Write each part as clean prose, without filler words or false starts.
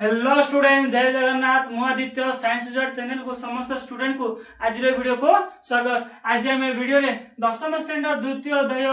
Hello student, जय जगन्नाथ। मु Aditya science result channel को समस्त स्टूडेंट को आज वीडियो को स्वागत। आज आम वीडियो रे दशम श्रेणी द्वितीय अध्याय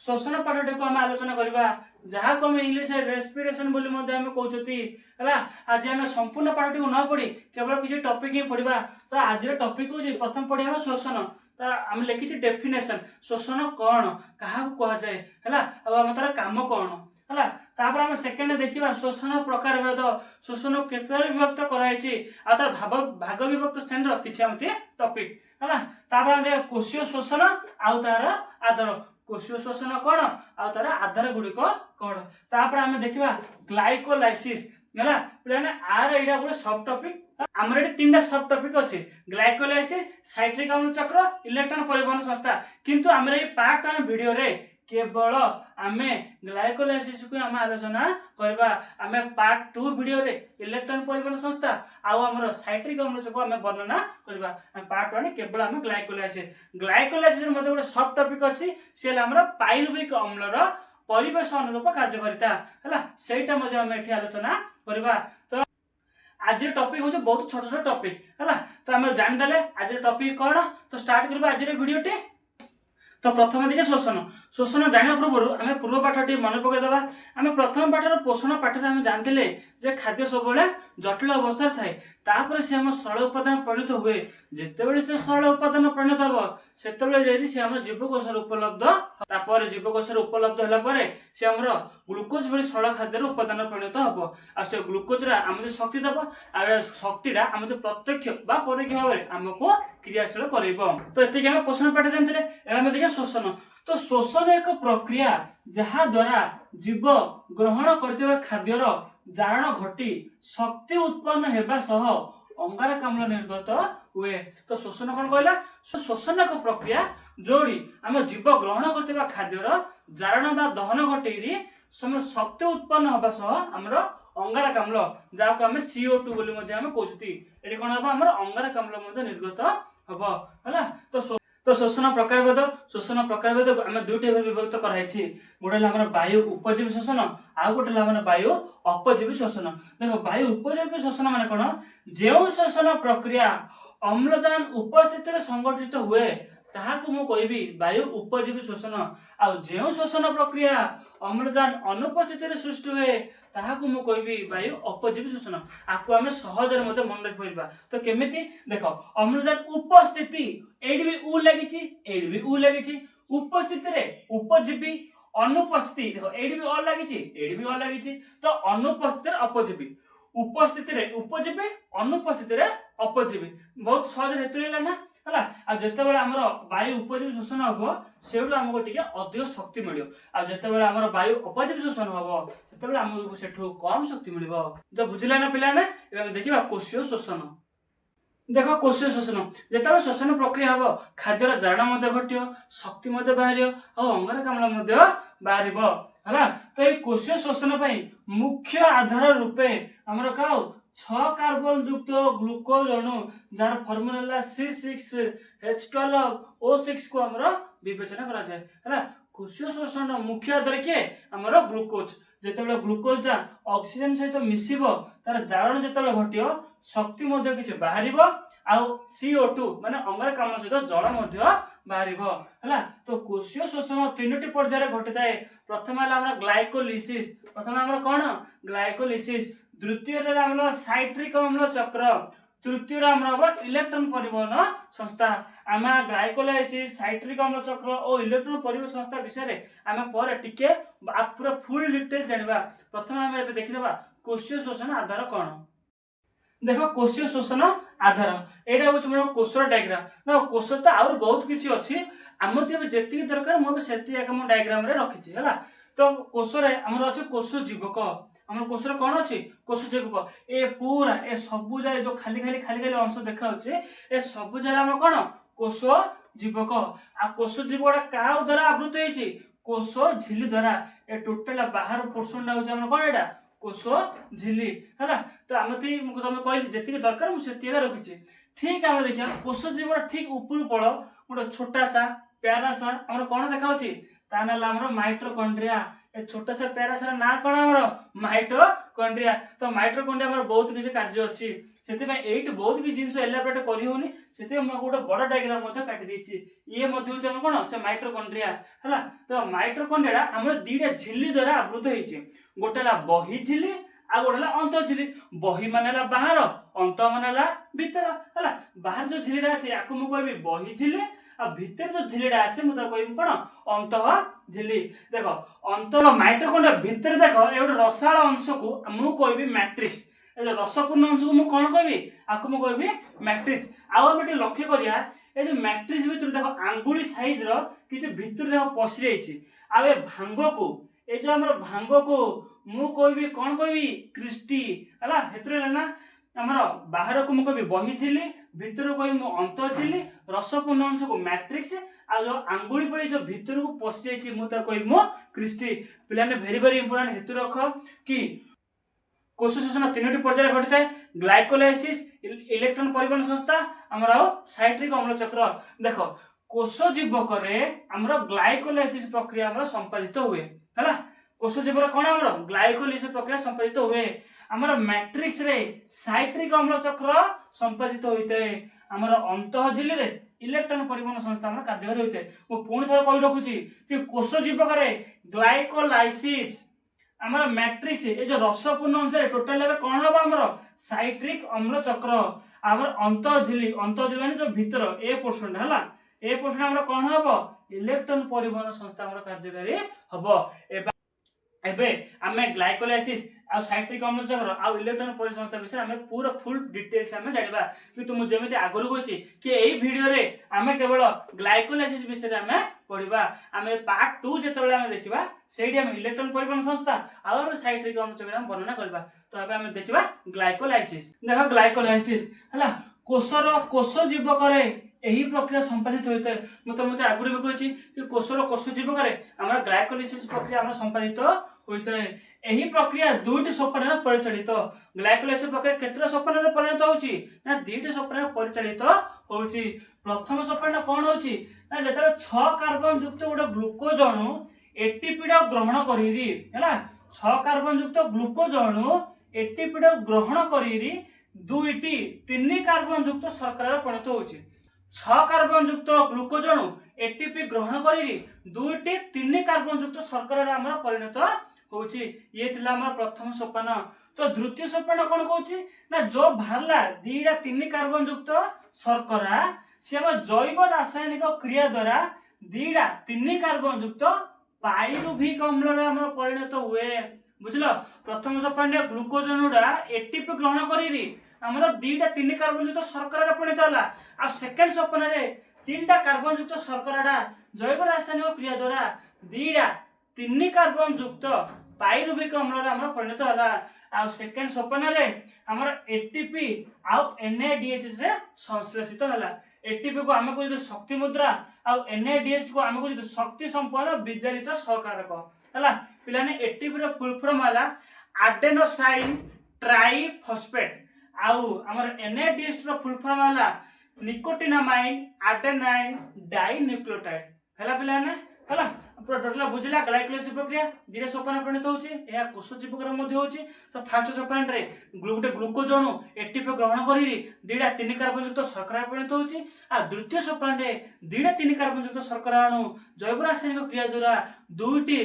श्वसन पाठटी को आम आलोचना करबा, जहाँ को इंग्लिश रेस्पिरेशन बोली मध्ये आम कहउछती हला। आज आम संपूर्ण पाठटी को न पढ़ी केवल किसी टॉपिक ही पढ़िबा। तो आज टॉपिक होची प्रथम पढ़िबा श्वसन। तो आम लिखिछि डेफिनेशन, श्वसन कौन कहा कह जाए हला, आम तार काम कौन हला। तापर आम सेकेंड देखिबा श्वसन प्रकार भेद, श्वसन केतरे विभक्त कराइछि आ तार भाग विभक्त श्रेणी रो किछि आमते टॉपिक हला। तापर हम देख कोशीय श्वसन आ तार आधार, कोशीय श्वसन कोन आ तार आधार गुडी को कोन। तापर हम देखिबा ग्लाइकोलाइसिस हला। प्लान आर एडा गुडी सब टॉपिक हमर एटी तीनटा सब टॉपिक अछि, ग्लाइकोलाइसिस, साइट्रिक अम्ल चक्र, इलेक्ट्रॉन परिवहन संस्था। किंतु हमर ए पार्ट 1 वीडियो रे केवल आमे ग्लाइकोलाइसिस को आम आलोचना करबा। आमे पार्ट 2 वीडियो रे इलेक्ट्रॉन परिवहन संस्था आ हमर साइट्रिक अम्ल को आमे वर्णना करबा। पार्ट 1 केवल आमे ग्लाइकोलाइसिस मध्ये गोटे सब टॉपिक अछि, सेल हमर पाइरुविक अम्ल रो परिवेश अनुरूप कार्यकारिता हला, सेटा मध्ये आमे एठी आलोचना करबा। तो आज टॉपिक होचे बहुत छोट छोट टॉपिक हला। तो आमे जान देले आज टॉपिक कोन। तो स्टार्ट करबा आज रे वीडियो टे। तो प्रथम देखिए श्वसन। श्वसन जाना पूर्व आम पूर्व पाठटी मन पकईदबा। आम प्रथम पाठर पोषण पाठर आम जानते जे खाद्य सब जटिल अवस्था थाए, तापर से आम सरल उपादान परिणत हुए। जितेबले से सरल उपादान परिणत हम से से आम जीवकोश उपलब्ध, तापर जीवकोश उपलब्ध होला से आम ग्लुकोज भली सरल खाद्य उपादान परिणत हम। आ से ग्लुकोज आम शक्ति दब, आ शक्तिटा आम प्रत्यक्ष बा परोक्ष भाव में आमको क्रियाशील कर। तो ये आम पोषण पाठ जानते देखिए श्वसन। तो श्वसन एक प्रक्रिया जहा द्वारा जीव ग्रहण करथिबा खाद्यर जारण घटी शक्ति उत्पन्न हेबा सह अंगारकाम्ल निर्गत हुए। तो श्वसन कौन कहला? श्वसन एक प्रक्रिया जोड़ी आम जीव ग्रहण करथिबा खाद्यर जारण बा दहन घटी शक्ति उत्पन्न होबा सह हमर अंगारकाम्ल जाको आम CO2 बोली मध्ये आम कहउछती, एठी कोन हबा हमर अंगारकाम्ल मध्ये निर्गत हबो हला। तो श्वसन प्रकार भेद, श्वसन प्रकार भेद आम दुईटे विभक्त कराई। गोटे हमर वायु उपजीवी श्वसन, आउ गोटे हमर वायु अपजीवी श्वसन। देखो वायु उपजीवी श्वसन माने कोन? जेउ श्वसन प्रक्रिया अम्लजान उपस्थिति संगठित हुए ताहाकु मु कहबी वायु उपजीवी श्वसन। आ जेउ श्वसन प्रक्रिया अम्लजान अनुपस्थिति सृष्टि हुए ताहाकु मु कहबी वायु अपजीवी श्वसन। आकु आमे सहज रे मते मन रख परिबा। तो केमिति देखो, अम्लजान उपस्थिति एडी भी उ लागिछि, एडी भी उ लागिछि। उपस्थिति रे उपजीवी, अनुपस्थिति देखो एडी भी अ लागिछि, एडी भी अ लागिछि। तो अनुपस्थिति रे अपजीवी, उपस्थिति रे उपजीवी, अनुपस्थिति रे अपजीवी। बहुत सहज हेतु लेला ना हला। आ जते बेला हमर वायु उपजीवी श्वसन हबो सेउडू हमको टिके अधिक शक्ति मिलियो। आ जते बेला हमर वायु अपजीवी श्वसन हबो सेते बेला हमको सेठो कम शक्ति मिलिबो। तो बुझिला ना पिला ना। एबे देखिबा कोशीय श्वसन। देखो कोशीय श्वसन जते श्वसन प्रक्रिया हबो खाद्यर जारण मध्ये घटियो, शक्ति मध्ये बाहरियो आ अंगारकाम्ल मध्ये बाहरिबो हला। तो ए कोशीय श्वसन पई मुख्य आधार रूपे हमर काउ 6 कार्बन युक्त ग्लूकोज अणु जार फॉर्मूला C6H12O6 को हमर विवेचना करा जाय हला। कोशीय श्वसन मुख्य आधार के हमर ग्लूकोज। जेतेबेले ग्लूकोज टा ऑक्सीजन सहित मिसिबो तार जारण जेतेबेले घटियो शक्ति मध्ये किछ बाहरिबो आ CO2 माने अंगारकाम्ल सहित जल मध्ये बाहरिबो हला। तो कोशीय श्वसन तीनटी पर्याय घटिताए। प्रथम हला हमर ग्लाइकोलिसिस, प्रथम हमर कोन ग्लाइकोलिसिस। द्वितीय रे हमर साइट्रिक अम्ल चक्र, तृतीय रे हमर इलेक्ट्रॉन परिवहन संस्था। आम ग्लाइकोलाइसिस, साइट्रिक अम्ल चक्र और इलेक्ट्रॉन परिवहन संस्था विषय रे आम पर टिके पूरा फुल डिटेल जानिबा। प्रथम हम एबे देखिदबा कोशीय श्वसन आधार कोन। देखो कोशीय श्वसन आधार एटा होछ हमर कोशर डायग्राम। ना कोशर त और बहुत किछि अछि, हमते जेति दरकार मो सेति एक हम डायग्राम रे रखिछि हला। तो कोशर हमर अछि कोश जीवक। हमर कोशर कोन अछि? कोश जीवक। ए पूरा ए सबु जाय जो खाली अंश देखा होछि, ए सबु जाय हम कोन कोश जीवक। आ कोश जीवक का द्वारा आवृत होइछि? कोश झिल्ली द्वारा। ए टोटल बाहर पोर्शन होछि हमर कोन एटा कोश झिल्ली हला। तो हमते मु तुम कहली जेति दरकार मु सेति रखिछि। ठीक हम देखिया कोश जीवक ठीक ऊपर पड़ गोटे छोटा सा प्यारा सा हमर कोन देखा होछि? ता नाला हमर माइटोकॉन्ड्रिया। ए छोटा सा प्यारा सारा ना कौन हमर माइटोकॉन्ड्रिया। तो माइटोकॉन्ड्रिया हमर बहुत किसी कार्य अछि सेति में एट बहुत कि जिंस एलाबोरेट करि होनी सेति में गोटे बड़ डायग्राम मध्ये काटि देछि। ये मध्ये होछ हम कोन से माइटोकॉन्ड्रिया हला। तो माइटोकॉन्ड्रिया हमर दीटा झिल्ली द्वारा आवृत होइछि। गोटेला बही झिल्ली आ गोटेला अंत झिल्ली। बही मानेला बाहर अंत मानेला भीतर हला। बाहर जो झिल्लीडा अछि आकु मु कहबी बही झिल्ली आ भीतर जो झिल्लीडा अछि मु त कहबी कोन अंत झिल्ली। देखो अंत माइटोकॉन्ड्रिया भीतर देखो ए गोटे रसाळ अंश को मु कहबी मैट्रिक्स। ए जो रसपूर्ण अंश को मु कोन कहबी आकु मु कहबी मैट्रिक्स। आ हम एटी लक्ष्य करिया ए जो मैट्रिक्स भीतर देखो आंगुली साइज रो किछ भीतर देखो पसि जाइछि। आ ए भांग को ए जो हमर भांग को मु कहबी कोन कहबी क्रिस्टी हला। हेतरे ना हमर बाहर को मु कहबी बही झिल्ली भीतर को कहबी मु अंत झिल्ली रसपूर्ण अंश को मैट्रिक्स आ जो आंगुली पड़ी जो भीतर को पसि जाइछि मु त कहबी मु क्रिस्टी। पिलाने वेरी वेरी इंपोर्टेंट हेतु रख कि कोश शोषण तीनोटी पर्याय घटिता है। ग्लाइकोलाइसिस इलेक्ट्रॉन परिवहन संस्था हमर साइट्रिक अम्ल चक्र। देखो कोश जीवक रे हमर ग्लाइकोलाइसिस प्रक्रिया हमर संपादित हुए हला। कोश जीवर कोन हमर ग्लाइकोलाइसिस प्रक्रिया संपादित हुए। हमर मैट्रिक्स रे साइट्रिक अम्ल चक्र संपादित होइते। हमर अंतः झिल्ली रे इलेक्ट्रॉन परिवहन संस्था हमर कार्यकारी होइते। मु पुणी थोर कहि रखुची कि कोश जीवक रे ग्लाइकोलाइसिस हमर मैट्रिक्स ए जो रसपूर्ण अंश रे टोटल लेवे कोन होबा हमर साइट्रिक अम्ल चक्र। हमर अंतः झिल्ली माने जो भीतर ए पोर्शन हला ए पोर्शन हमर कोन होबो इलेक्ट्रॉन परिवहन संस्था हमर कार्यकारी हबो। एबे आमे ग्लाइकोलाइसिस आ साइट्रिक अम्ल चक्र आ इलेक्ट्रॉन परिवहन संस्था विषय आमे पूरा फुल डिटेल्स आमे जानिबा। कि तुम जेमिति आगरु कहछि कि एई वीडियो रे आमे केवल ग्लाइकोलाइसिस विषय आमे पढिबा। आमे पार्ट 2 जेतेबेले आमे देखिबा सेठी आमे इलेक्ट्रॉन परिवहन संस्था आ साइट्रिक अम्ल चक्र आमे वर्णना करबा। तो एबे आमे देखिबा ग्लाइकोलाइसिस। देखो ग्लाइकोलाइसिस हला कोश जीवक रे एही प्रक्रिया संपादित होइते। मु तुमते आगुरी भी कहछि कि कोश जीवक रे हमरा ग्लाइकोलाइसिस प्रक्रिया हमरा संपादित होइते। एही प्रक्रिया दुईटी सोपान रे परिचालित। ग्लाइकोलाइसिस प्रक्रिया केतरा सोपान रे परिणत होउछि ना दुईटी सोपान रे परिचालित होउछि। प्रथम सोपान कोन होउछि ना जेतबे 6 कार्बन युक्त गोटे ग्लूकोज अणु एटीपी ड ग्रहण करिरि हला। 6 कार्बन युक्त ग्लूकोज अणु एटीपी ड ग्रहण करिरि दुईटी 3 कार्बन युक्त शर्करा परिणत होउछि। 6 कार्बन युक्त ग्लूकोज अणु एटीपी ग्रहण करिरि दुईटी 3 कार्बन युक्त शर्करा हमर परिणत होउछि। ये थिला हमर प्रथम सोपान। तो द्वितीय सोपान कोन कहउछि ना जो भारला दीटा 3 कार्बन युक्त शर्करा से हम जैव रासायनिक क्रिया द्वारा दीटा 3 कार्बन युक्त पाइरुविक अम्ल रे हमर परिणत हुए। बुझलो प्रथम सोपान रे ग्लूकोज अणुडा एटीपी ग्रहण करिरि हमर दीटा 3 कार्बन युक्त शर्करा रे परिणत होला। आ सेकंड सोपान रे 3टा कार्बन युक्त शर्कराडा जैव रासायनिक क्रिया द्वारा दीटा 3 कार्बन युक्त पाइरुविक अम्ल रे हमर परिणत होला। आ सेकंड सोपान रे हमर एटीपी आ एनएडीएच से संश्लेषित होला। एटीपी को हमको जो शक्ति मुद्रा आ एनएडीएच को हमको जो शक्ति संपन्न विजारित सहकारक हला। पिलाने एटीपी रो फुल फॉर्म हला एडेनोसाइन ट्राइफॉस्फेट आउ हमर एनएडीएच रो फुल फॉर्म हला निकोटिनामाइन एडेनाइन डाइन्यूक्लियोटाइड हला। पिलाने हला पूरा टोटल बुझला ग्लाइकोलाइसिस प्रक्रिया धीरे सोपान परिणत होउछि। एहा कोश जीवक रे मध्ये होउछि। तो फर्स्ट सोपान रे गोटे ग्लूकोज अणु एटीपी ग्रहण करिरि दीटा 3 कार्बन युक्त शर्करा परिणत होउछि। आ द्वितीय सोपान रे दीटा 3 कार्बन युक्त शर्करा अणु जैव रासायनिक क्रिया द्वारा दुईटी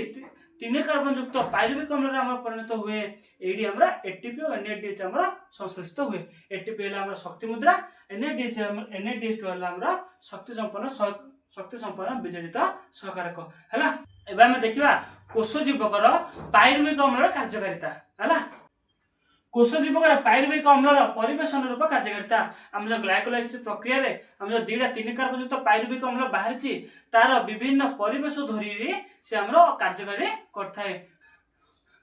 3 कार्बन युक्त पाइरुविक अम्ल रे हमर परिणत हुए। एडी हमरा एटीपी और एनएडीएच हमरा संश्लेषित हुए। एटीपी हला हमरा शक्ति मुद्रा एनएडीएच हला हमरा शक्ति संपन्न विजारित सहकारक हला। एबे हम देखिबा कोश जीवकर पाइरुविक अम्लर कार्यकारिता हला। कोश जीवकर पाइरुविक अम्लर परिवेशन रूप कार्यकारिता हम जो ग्लाइकोलाइसिस प्रक्रिया रे हम जो दीटा 3 कार्बन युक्त पाइरुविक अम्ल बाहरिछि तार विभिन्न परिवेश धरि से हमरो कार्यकारी करथाय।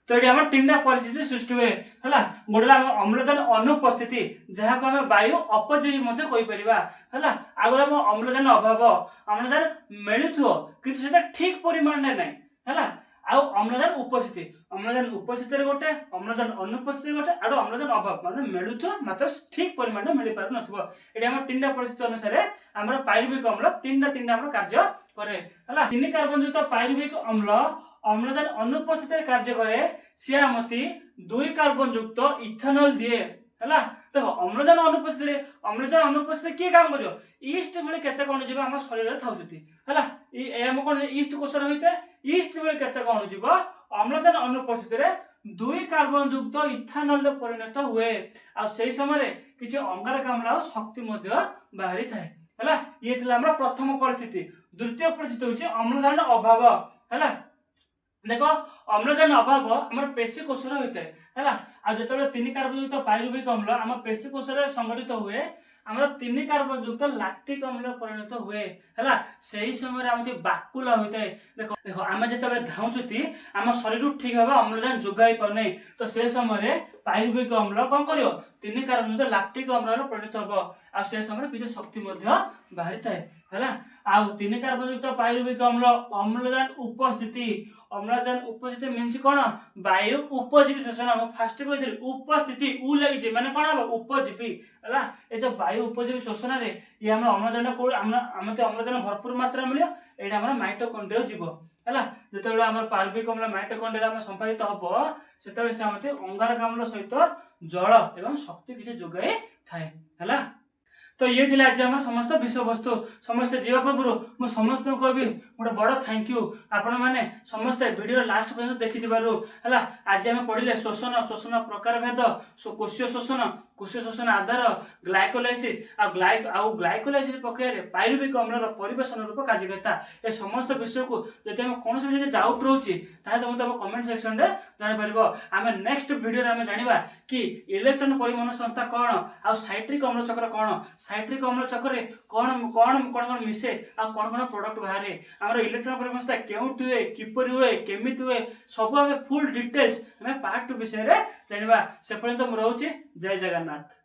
तो ये हमर तीनटा परिस्थिति सृष्टि हुए हला। गोडला अम्लजान अनुपस्थिति जहा को हम वायु अपजयी मध्ये कहि परिबा हला। आगरा हम अम्लजान अभाव अम्लजान मिलुथो किंतु सेटा ठीक परिमाण ने नै हला। आ अम्लजान उपस्थिति रे गोटे अम्लजान अनुपस्थिति गोटे आरो अम्लजान अभाव माने मिलुथो मात्र ठीक परिमाण में मिलि पार नथबो। एटा हमर तीनटा परिस्थिति अनुसार हमर पाइरुविक अम्ल तीनटा हमर कार्य करे हला। 3 कार्बन युक्त पाइरुविक अम्ल ଅମ୍ଳଜାନ ଅନୁପସ୍ଥିତିରେ କାର୍ଯ୍ୟ କରେ ସିଏ ଆମତି 2 କାର୍ବନ ଯୁକ୍ତ ଇଥାନଲ ଦିଏ ହେଲା। ଦେଖ ଅମ୍ଳଜାନ ଅନୁପସ୍ଥିତିରେ କିଏ କାମ କରିବ ଇଷ୍ଟ ଭଳି କେତେ କଣ ଯିବ ଆମ ଶରୀରରେ ଥାଉଛନ୍ତି ହେଲା। ଆମ କଣ ଇଷ୍ଟ କୋଷରେ ହୋଇଥାଏ ଇଷ୍ଟ ଭଳି କେତେ କଣ ଯିବ ଅମ୍ଳଜାନ ଅନୁପସ୍ଥିତିରେ 2 କାର୍ବନ ଯୁକ୍ତ ଇଥାନଲରେ ପରିଣତ ହୁଏ ଆଉ ସେଇ ସମୟରେ କିଛି ଅଙ୍ଗାରକାମ୍ଳ ଆଉ ଶକ୍ତି ମଧ୍ୟ ବାହାରି ଥାଏ ହେଲା। ଇଏ ଥିଲା ଆମର ପ୍ରଥମ ପରିସ୍ଥିତି। ଦ୍वितीय परिस्थिति होची अम्लजान अभाव हैला। देखो अम्लजान अभाव हमर पेशी कोष रे होइते हैला आ जेतबे 3 कार्बन युक्त पाइरुविक अम्ल हम पेशी कोष रे संगठित हुए हमर 3 कार्बन युक्त लैक्टिक अम्ल परिणत हुए हैला। सेही समय हमति बाकुला होइते। देखो हम जेतबे धाउचुती हम शरीर ठीक भाबे अम्लजान जोगाई पाउने तो से समय रे पाइरुविक अम्ल कोन करियो 3 कार्बन युक्त लैक्टिक अम्ल रे परिणत हबो आ से समय किछ शक्ति मध्य बाहरी थाए हैला। आ 3 कार्बन युक्त पाइरुविक अम्ल अम्लजान उपस्थिति मीन्स कोन वायु उपजीवी शोषण हम फास्ट कहि उपस्थिति उ लागि जे माने कोन हबो उपजीवी हैला। ए जो वायु उपजीवी शोषण रे ये हम अम्लजान को हमते अम्लजान भरपूर मात्रा मिलियो एडा हमर माइटोकॉन्ड्रिया जीव हैला। जेतेबेले हमर पाइरुविक अम्ल माइटोकॉन्ड्रिया हम संपादित हबो सेतेबेले से हमते अंगारकाम्ल सहित जल एवं शक्ति किछ जोगाई थाए हैला। तो ये थिला आज हम समस्त विषय वस्तु समस्त जीवा पूर्व मु समस्त को भी गोटे बड़ थैंक यू आपण माने समस्त वीडियो लास्ट पर्यंत देखि दिबारु हैला। आज हम पढिले शोषण प्रकार भेद कोशीय शोषण आधार ग्लाइकोलाइसिस ग्लाइकोलाइसिस प्रक्रिया रे पाइरुविक अम्ल रो परिवेशन रूप कार्यकर्ता ए समस्त विषय को जदि हम कोन से विषय डाउट रहउची ता हम तब कमेंट सेक्शन रे जानि परबो। हम नेक्स्ट वीडियो रे हम जानिबा कि इलेक्ट्रॉन परिवहन संस्था कोन आ साइट्रिक अम्ल चक्र कोन साइट्रिक अम्ल चक्र रे कोन मिसे आ कोन प्रोडक्ट बाहरे हमर इलेक्ट्रॉन परिवहन संस्था केउट हुए किपर हुए केमित हुए सब हम फुल डिटेल्स हम पार्ट 2 विषय रे जानिबा। से पर्यंत हम रहउची जय जगन्नाथ।